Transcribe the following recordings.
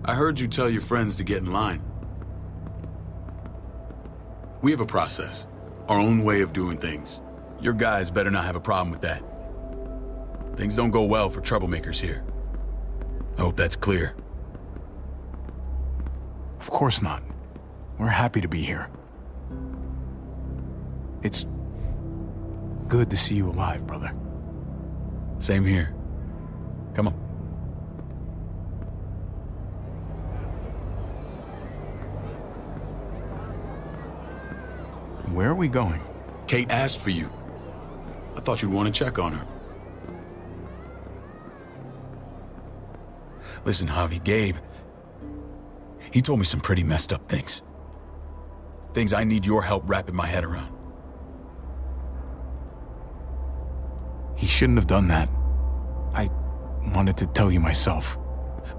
I heard you tell your friends to get in line. We have a process, our own way of doing things. Your guys better not have a problem with that. Things don't go well for troublemakers here. I hope that's clear. Of course not. We're happy to be here. It's good to see you alive, brother. Same here. Come on. Where are we going? Kate asked for you. I thought you'd want to check on her. Listen, Javi, Gabe, he told me some pretty messed up things. Things I need your help wrapping my head around. He shouldn't have done that. I wanted to tell you myself.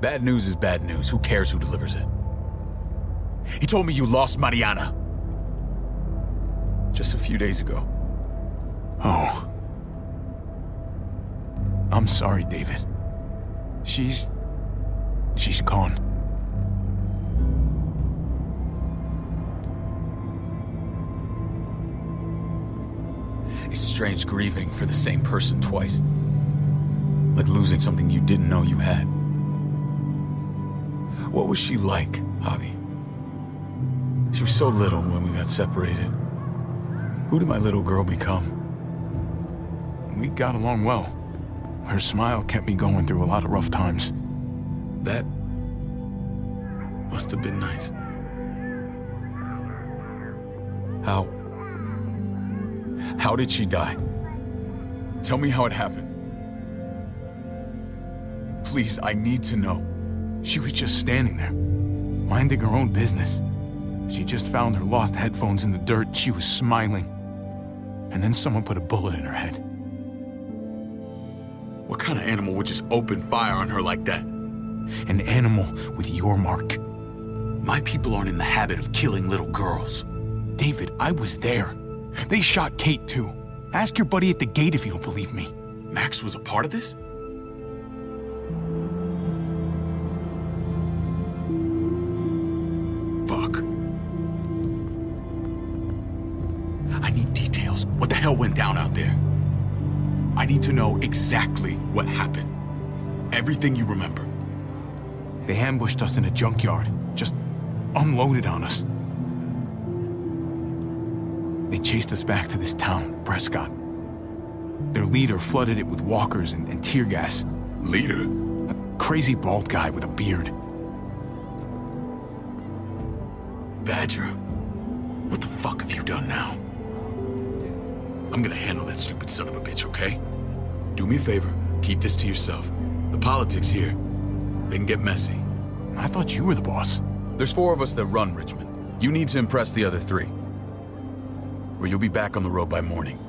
Bad news is bad news. Who cares who delivers it? He told me you lost Mariana. Just a few days ago. Oh. I'm sorry, David. She's gone. It's strange grieving for the same person twice. Like losing something you didn't know you had. What was she like, Javi? She was so little when we got separated. Who did my little girl become? We got along well. Her smile kept me going through a lot of rough times. That must have been nice. How did she die? Tell me how it happened. Please, I need to know. She was just standing there, minding her own business. She just found her lost headphones in the dirt. She was smiling. And then someone put a bullet in her head. What kind of animal would just open fire on her like that? An animal with your mark. My people aren't in the habit of killing little girls. David, I was there. They shot Kate too. Ask your buddy at the gate if you don't believe me. Max was a part of this? Fuck. I need details. What the hell went down out there? I need to know exactly what happened. Everything you remember. They ambushed us in a junkyard. Just unloaded on us. They chased us back to this town, Prescott. Their leader flooded it with walkers and tear gas. Leader? A crazy bald guy with a beard. Badger, what the fuck have you done now? I'm gonna handle that stupid son of a bitch, okay? Do me a favor, keep this to yourself. The politics here, they can get messy. I thought you were the boss. There's 4 of us that run Richmond. You need to impress the other 3. Or you'll be back on the road by morning.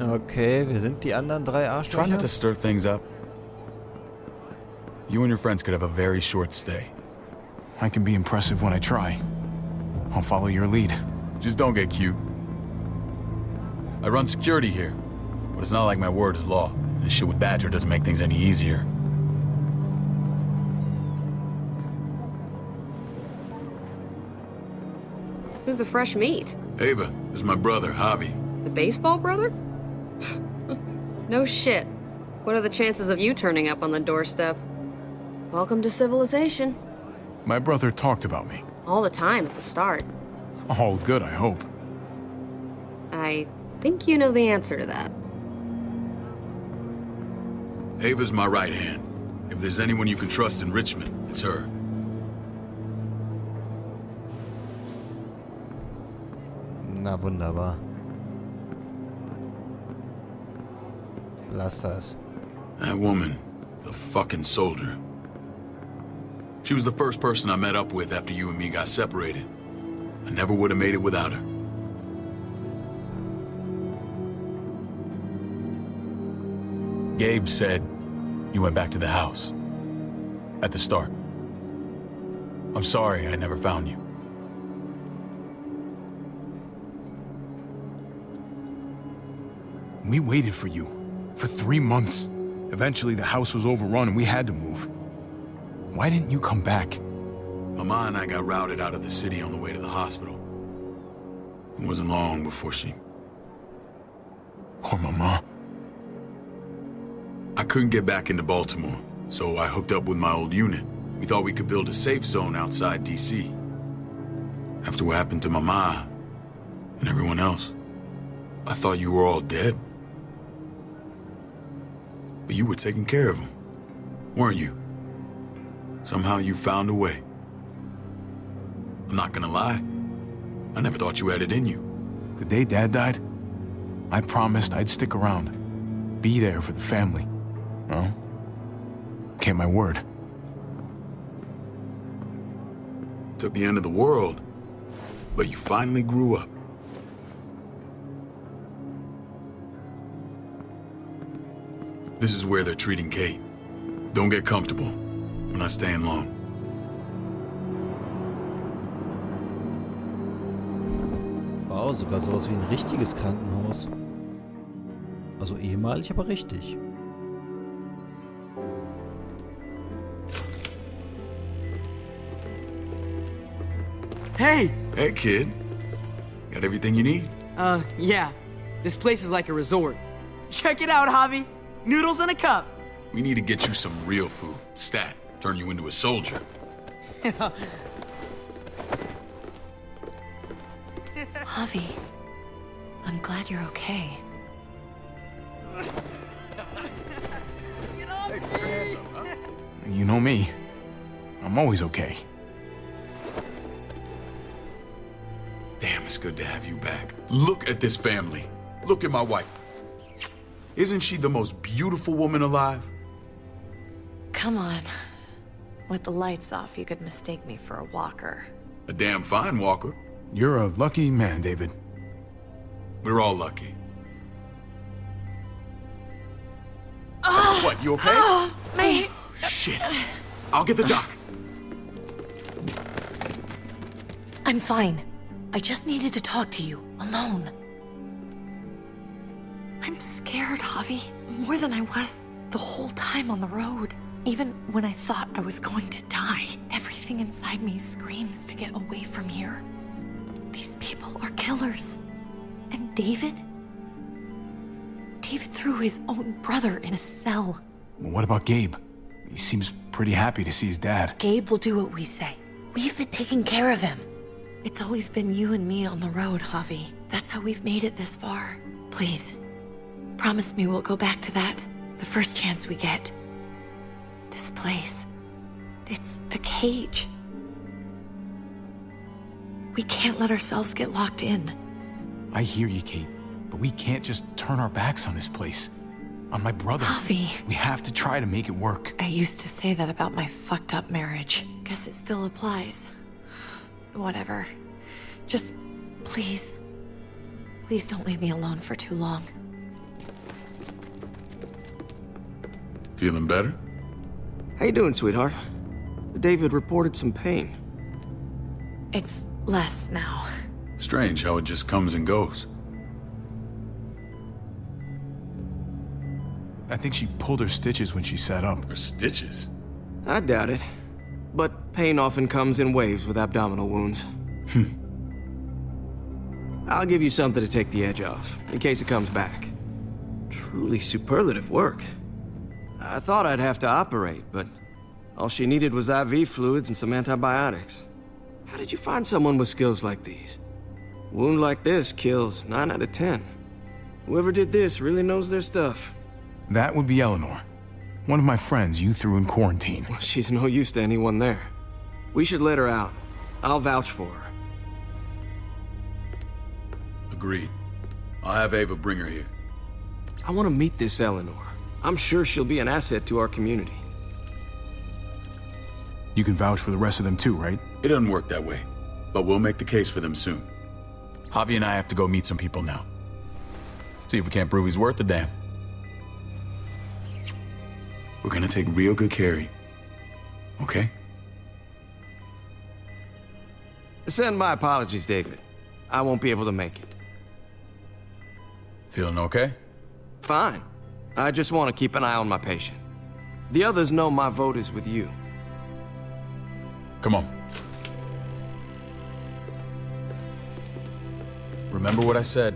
Okay, wir sind die anderen 3 Try not to Arschlöcher. stir things up. You and your friends could have a very short stay. I can be impressive when I try. I'll follow your lead. Just don't get cute. I run security here, but it's not like my word is law. This shit with Badger doesn't make things any easier. Who's the fresh meat? Ava, this is my brother, Javi. The baseball brother? No shit. What are the chances of you turning up on the doorstep? Welcome to civilization. My brother talked about me. All the time at the start. All good, I hope. I think you know the answer to that. Ava's my right hand. If there's anyone you can trust in Richmond, it's her. Na wunderbar. Lass das. That woman, the fucking soldier. She was the first person I met up with after you and me got separated. I never would have made it without her. Gabe said you went back to the house. At the start. I'm sorry I never found you. We waited for you. For 3 months. Eventually the house was overrun and we had to move. Why didn't you come back? Mama and I got routed out of the city on the way to the hospital. It wasn't long before she... Poor Mama. I couldn't get back into Baltimore, so I hooked up with my old unit. We thought we could build a safe zone outside D.C. After what happened to Mama and everyone else, I thought you were all dead. But you were taking care of them, weren't you? Somehow you found a way. I'm not gonna lie, I never thought you had it in you. The day Dad died, I promised I'd stick around. Be there for the family. Well, kept my word. Took the end of the world, but you finally grew up. This is where they're treating Kate. Don't get comfortable. We're not staying long. Wow, sogar sowas wie ein richtiges Krankenhaus. Also ehemalig, aber richtig. Hey! Hey, kid. Got everything you need? Yeah. This place is like a resort. Check it out, Javi. Noodles in a cup. We need to get you some real food. Stat. Turn you into a soldier. Javi, I'm glad you're okay. You know me. I'm always okay. Damn, it's good to have you back. Look at this family. Look at my wife. Isn't she the most beautiful woman alive? Come on. With the lights off, you could mistake me for a walker. A damn fine walker. You're a lucky man, David. We're all lucky. What, you okay? My... Shit. I'll get the doc. I'm fine. I just needed to talk to you, alone. I'm scared, Javi. More than I was the whole time on the road. Even when I thought I was going to die, everything inside me screams to get away from here. These people are killers. And David? David threw his own brother in a cell. Well, what about Gabe? He seems pretty happy to see his dad. Gabe will do what we say. We've been taking care of him. It's always been you and me on the road, Javi. That's how we've made it this far. Please, promise me we'll go back to that the first chance we get. This place, it's a cage. We can't let ourselves get locked in. I hear you, Kate, but we can't just turn our backs on this place. On my brother. Javi. We have to try to make it work. I used to say that about my fucked up marriage. Guess it still applies. Whatever. Just, please. Please don't leave me alone for too long. Feeling better? How you doing, sweetheart? David reported some pain. It's less now. Strange how it just comes and goes. I think she pulled her stitches when she sat up. Or stitches. I doubt it. But pain often comes in waves with abdominal wounds. I'll give you something to take the edge off, in case it comes back. Truly superlative work. I thought I'd have to operate, but all she needed was IV fluids and some antibiotics. How did you find someone with skills like these? A wound like this kills 9 out of 10. Whoever did this really knows their stuff. That would be Eleanor. One of my friends you threw in quarantine. Well, she's no use to anyone there. We should let her out. I'll vouch for her. Agreed. I'll have Ava bring her here. I want to meet this Eleanor. I'm sure she'll be an asset to our community. You can vouch for the rest of them too, right? It doesn't work that way, but we'll make the case for them soon. Javi and I have to go meet some people now. See if we can't prove he's worth the damn. We're gonna take real good care of you. Okay? Send my apologies, David. I won't be able to make it. Feeling okay? Fine. I just want to keep an eye on my patient. The others know my vote is with you. Come on. Remember what I said.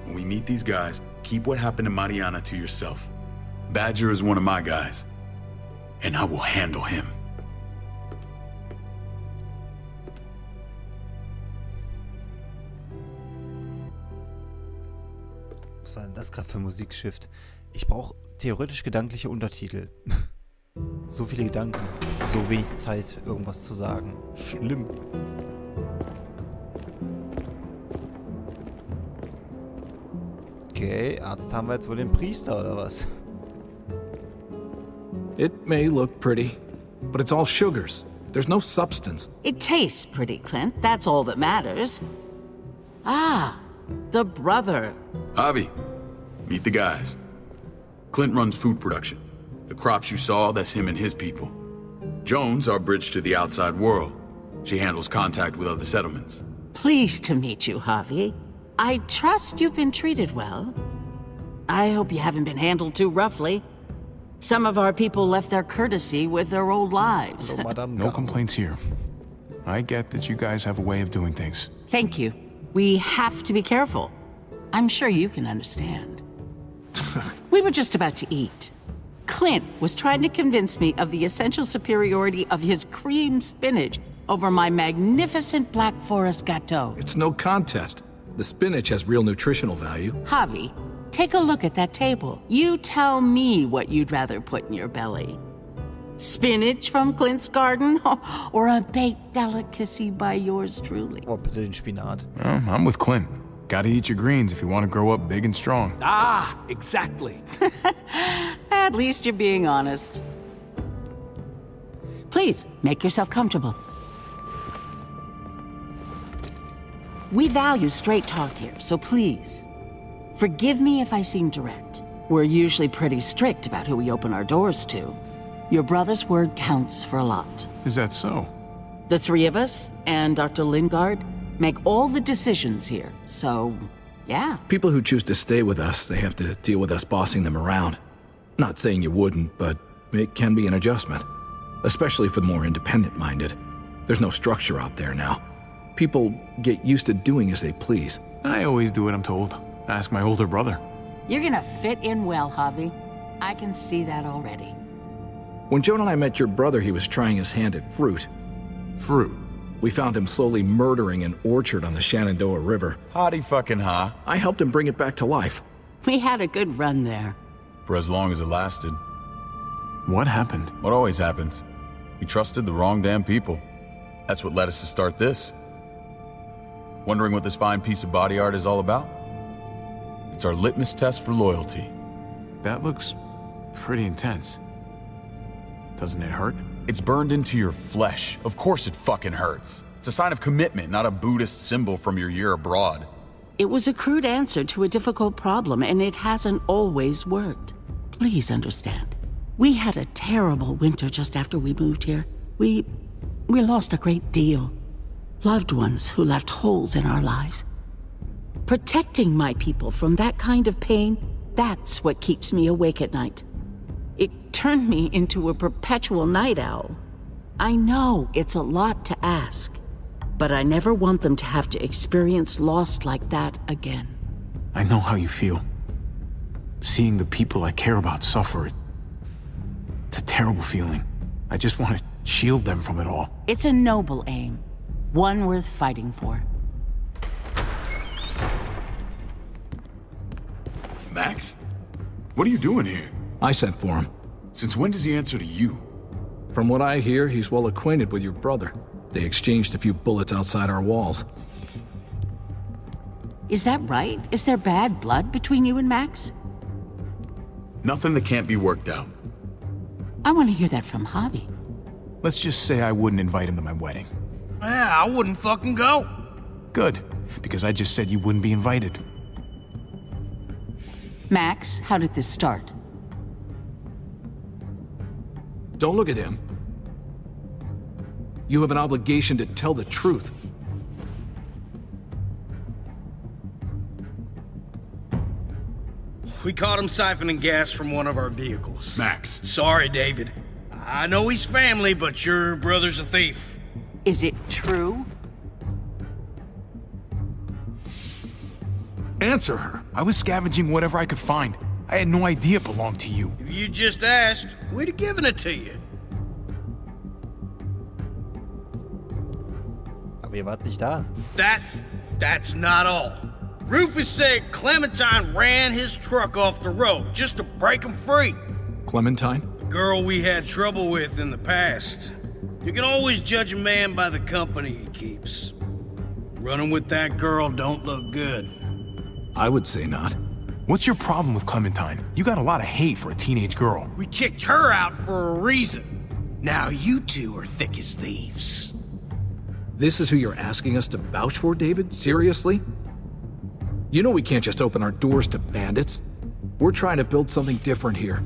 When we meet these guys, keep what happened to Mariana to yourself. Badger is one of my guys, and I will handle him. Was war denn das gerade für ein Musikshift? Ich brauche theoretisch gedankliche Untertitel. So viele Gedanken, so wenig Zeit, irgendwas zu sagen. Schlimm. Okay, Arzt haben wir jetzt wohl den Priester, oder was? It may look pretty, but it's all sugars. There's no substance. It tastes pretty, Clint. That's all that matters. Ah, the brother. Javi, meet the guys. Clint runs food production. The crops you saw, that's him and his people. Jones, our bridge to the outside world. She handles contact with other settlements. Pleased to meet you, Javi. I trust you've been treated well. I hope you haven't been handled too roughly. Some of our people left their courtesy with their old lives. So, Madame No Gao. complaints here. I get that you guys have a way of doing things. Thank you. We have to be careful. I'm sure you can understand. We were just about to eat. Clint was trying to convince me of the essential superiority of his cream spinach over my magnificent Black Forest gâteau. It's no contest. The spinach has real nutritional value. Javi, take a look at that table. You tell me what you'd rather put in your belly. Spinach from Clint's garden, or a baked delicacy by yours truly? Oh, bitte den Spinat. Well, I'm with Clint. Gotta eat your greens if you want to grow up big and strong. Ah, exactly. At least you're being honest. Please, make yourself comfortable. We value straight talk here, so please, forgive me if I seem direct. We're usually pretty strict about who we open our doors to. Your brother's word counts for a lot. Is that so? The three of us and Dr. Lingard make all the decisions here, so yeah. People who choose to stay with us, they have to deal with us bossing them around. Not saying you wouldn't, but it can be an adjustment. Especially for the more independent-minded. There's no structure out there now. People get used to doing as they please. I always do what I'm told. Ask my older brother. You're gonna fit in well, Javi. I can see that already. When Joan and I met your brother, he was trying his hand at fruit. Fruit. We found him slowly murdering an orchard on the Shenandoah River. Hotty fucking ha. I helped him bring it back to life. We had a good run there. For as long as it lasted. What happened? What always happens. We trusted the wrong damn people. That's what led us to start this. Wondering what this fine piece of body art is all about? It's our litmus test for loyalty. That looks pretty intense. Doesn't it hurt? It's burned into your flesh. Of course it fucking hurts. It's a sign of commitment, not a Buddhist symbol from your year abroad. It was a crude answer to a difficult problem, and it hasn't always worked. Please understand. We had a terrible winter just after we moved here. We lost a great deal. Loved ones who left holes in our lives. Protecting my people from that kind of pain, that's what keeps me awake at night. It turned me into a perpetual night owl. I know it's a lot to ask, but I never want them to have to experience loss like that again. I know how you feel. Seeing the people I care about suffer, it's a terrible feeling. I just want to shield them from it all. It's a noble aim, one worth fighting for. Max? What are you doing here? I sent for him. Since when does he answer to you? From what I hear, he's well acquainted with your brother. They exchanged a few bullets outside our walls. Is that right? Is there bad blood between you and Max? Nothing that can't be worked out. I want to hear that from Javi. Let's just say I wouldn't invite him to my wedding. Yeah, I wouldn't fucking go. Good, because I just said you wouldn't be invited. Max, how did this start? Don't look at him. You have an obligation to tell the truth. We caught him siphoning gas from one of our vehicles. Max. Sorry, David. I know he's family, but your brother's a thief. Is it true? Answer her. I was scavenging whatever I could find. I had no idea it belonged to you. If you just asked, we'd have given it to you. Aber ihr wart nicht da. That's not all. Rufus said Clementine ran his truck off the road just to break him free. Clementine? The girl we had trouble with in the past. You can always judge a man by the company he keeps. Running with that girl don't look good. I would say not. What's your problem with Clementine? You got a lot of hate for a teenage girl. We kicked her out for a reason. Now you two are thick as thieves. This is who you're asking us to vouch for, David? Seriously? You know we can't just open our doors to bandits. We're trying to build something different here.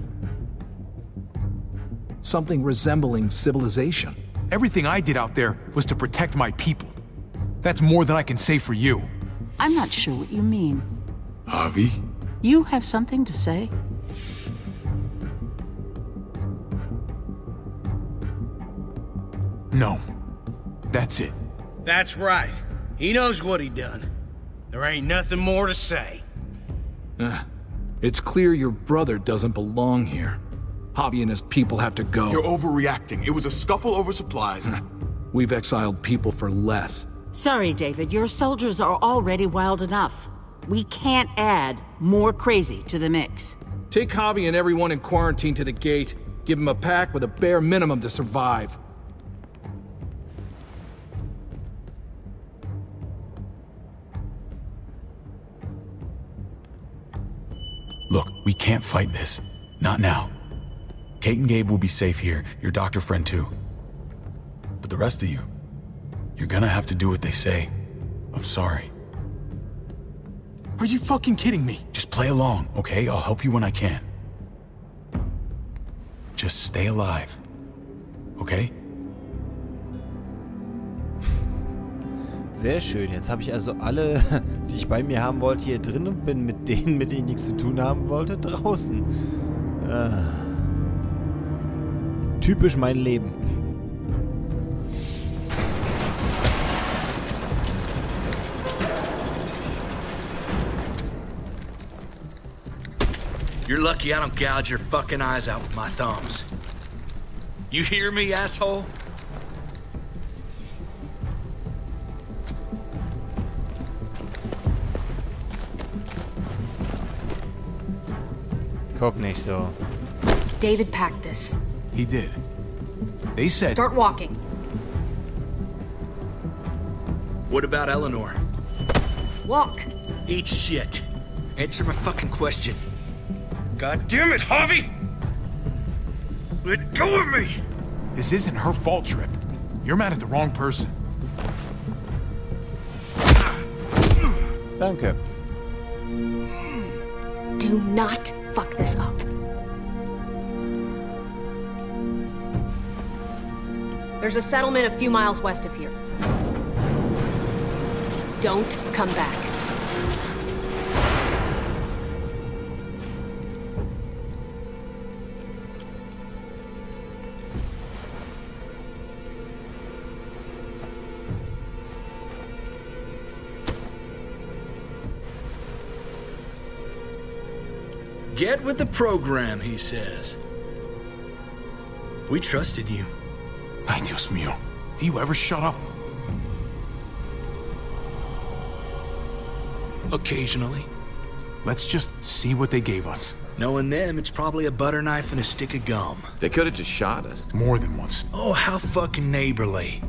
Something resembling civilization. Everything I did out there was to protect my people. That's more than I can say for you. I'm not sure what you mean. Javi? You have something to say? No. That's it. That's right. He knows what he done. There ain't nothing more to say. It's clear your brother doesn't belong here. Javi and his people have to go. You're overreacting. It was a scuffle over supplies. We've exiled people for less. Sorry, David, your soldiers are already wild enough. We can't add more crazy to the mix. Take Javi and everyone in quarantine to the gate. Give them a pack with a bare minimum to survive. Look, we can't fight this. Not now. Kate and Gabe will be safe here, your doctor friend too. But the rest of you, you're gonna have to do what they say. I'm sorry. Are you fucking kidding me? Just play along, okay? I'll help you when I can. Just stay alive, okay? Sehr schön. Jetzt habe ich also alle, die ich bei mir haben wollte, hier drin und bin mit denen ich nichts zu tun haben wollte, draußen. Typisch mein Leben. You're lucky I don't gouge your fucking eyes out with my thumbs. You hear me, asshole? Guck nicht so. David packed this. He did. They said... Start walking. What about Eleanor? Walk. Eat shit. Answer my fucking question. God damn it, Javi! Let go of me! This isn't her fault, Trip. You're mad at the wrong person. Danke. Do not fuck this up. There's a settlement a few miles west of here. Don't come back. Get with the program, he says. We trusted you. Ay, Dios mío. Do you ever shut up? Occasionally. Let's just see what they gave us. Knowing them, it's probably a butter knife and a stick of gum. They could have just shot us. More than once. Oh, how fucking neighborly.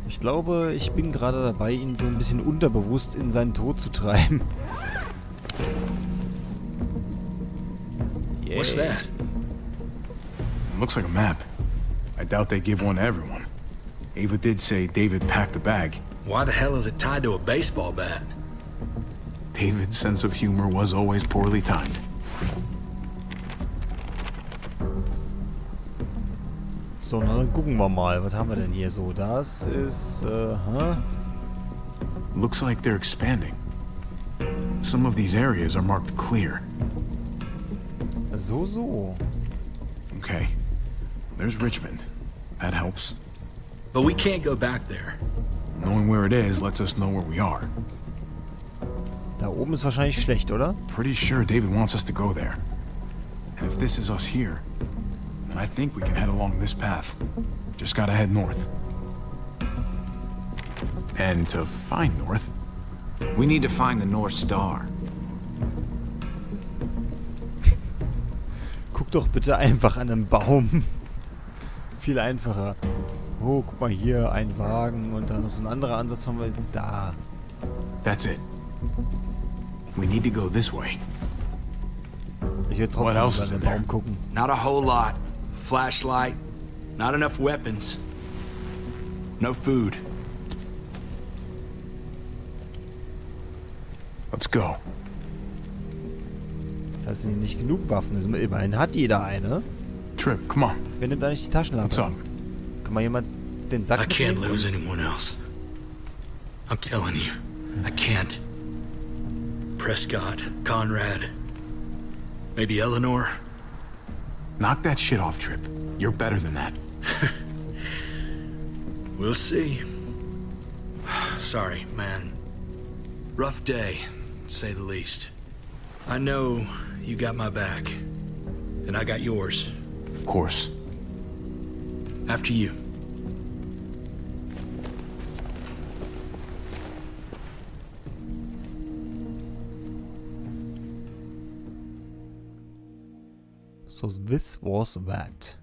Ich glaube, ich bin gerade dabei, ihn so ein bisschen unterbewusst in seinen Tod zu treiben. Yay. What's that? Looks like a map. I doubt they give one to everyone. Ava did say David packed the bag. Why the hell is it tied to a baseball bat? David's sense of humor was always poorly timed. So, na dann gucken wir mal. Was haben wir denn hier so? Das ist, Looks like they're expanding. Some of these areas are marked clear. So. Okay. There's Richmond. That helps. But we can't go back there. Knowing where it is lets us know where we are. Da oben ist wahrscheinlich schlecht, oder? Pretty sure David wants us to go there. And if this is us here, then I think we can head along this path. Just gotta head north. And to find north, We need to find the North Star. Guck doch bitte einfach an einem Baum. Viel einfacher. Oh, guck mal hier, ein Wagen und dann ist so ein anderer Ansatz von da. that's it. We need to go this way. Ich will What trotzdem else an is den in there? Baum gucken. Not a whole lot. Flashlight. Not enough weapons. No food. Let's go. Das heißt, es sind nicht genug Waffen. Also immerhin hat jeder eine. Trip, come on. Wenn da nicht die Taschenlampe. What's up? Kann mal jemand den Sack I can't mitnehmen? lose anyone else. I'm telling you, I can't. Prescott, Conrad, maybe Eleanor. Knock that shit off, Trip. You're better than that. We'll see. Sorry, man. Rough day, to say the least. I know you got my back, and I got yours. Of course. After you. So this was that.